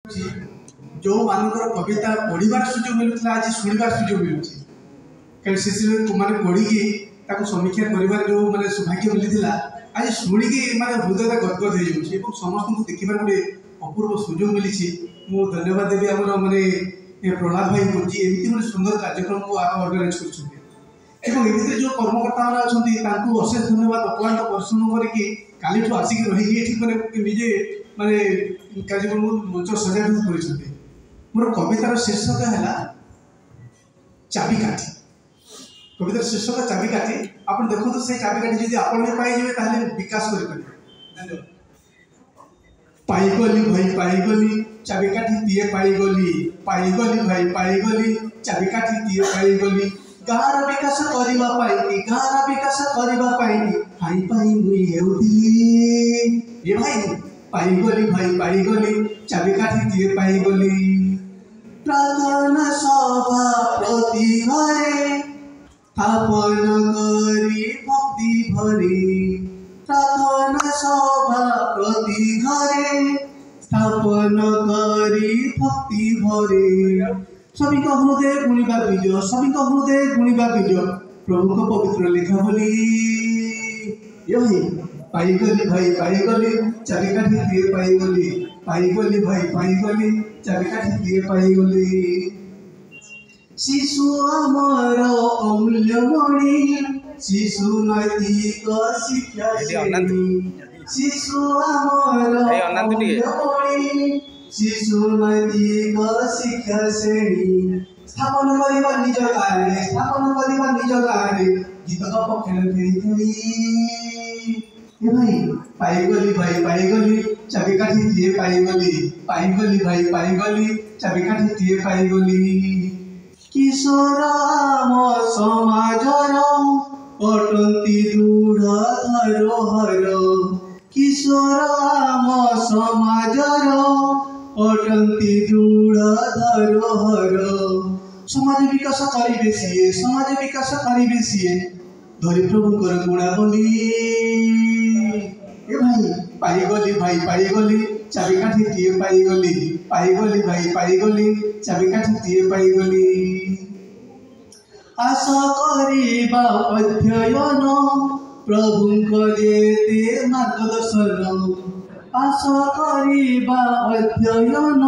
जो मानकर कविता पढ़ार सुजोग मिलूला आज शुणवार सुजोग मिलूँ कहीं मैंने पढ़ी समीक्षा कर जो मैंने सौभाग्य मिलता आज शुणिकी मैंने हृदय गदगद हो समस्त को देखा गोटे अपूर्व सुजोग मिली मु धन्यवाद देवी आम मैंने प्रहलाद भाई को जी एमती गोटे सुंदर कार्यक्रम को ऑर्गेनाइज कर जो कर्मकर्ता मैंने अच्छा अशेष धन्यवाद अक्लांत परिश्रम करके आसिक रही मैंने निजे माने कार्यक्रम मंच सजाड़ कर मोर कवितार शीर्षक है चाबिकाठी। कवितार शीर्षक चाबिकाठी। आप देखो से चाबिकाठी जब आप पाइबे ताहले विकास कर पाईगली भाई पाईगली चाबिकाठी तीए पाईगली पाईगली भाई पाईगली चाबिकाठी तीए पाईगली गाँव विकास करने गाँव विकास करने हाई पाई मुई हेउथिली ए भाई पाईगली भाई पाईगली चाबिकाठी तीए पाईगली प्रार्थना सभा प्रति घरे स्थापन करी भक्ति भरी प्रार्थना सभा प्रति घरे स्थापन करी भक्ति भरे सभी का हृदय गुणिबा बीज सभी का हृदय गुणिबा बीज प्रभु को पवित्र लेखा बोली यही पाईगली भाई पाईगली चाबिकाठी तीए पाईगली पाईगली भाई पाईगली चाबिकाठी तीए पाईगली शिशु आमर अमूल्यमणि शिशु नैतिक शिक्षा शिशु आमर अमूल्यमणि शिशु नैतिक शिक्षा श्रेणी स्थापन करवा निज गाँव स्थापन करवा निज गाँव गीत पक्षे खेली भाई पाईगली भाई पाईगली चाबिकाठी तीए पाईगली पाईगली भाई पाईगली चाबिकाठी तीए पाईगली किशोर आम समाजर अटंती दृढ़ धरोहर किशोर आम समाजर अटंती दृढ़ धरोहर समाज विकास करिबे सीए समाज विकास करिबे सीए धरी प्रभुकर गुणावली ए भाई पाईगली चाबिकाठी तीए पाईगली पाईगली भाई पाईगली चाबिकाठी तीए पाईगली आशा करिबा अध्ययन प्रभुंक देते मार्गदर्शन आशा करिबा अध्ययन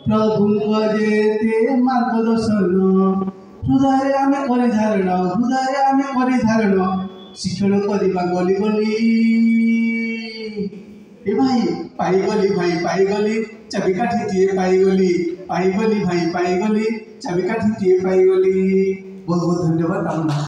प्रभुंक देते मार्गदर्शन हृदय आमे करि धारण हृदय आमे करि धारण शिक्षण करवा गली गली ए भाई पाईगली चाबिकाठी तीए पाईगली पाईगली भाई पाईगली चाबिकाठी तीए पाईगली बहुत बहुत धन्यवाद।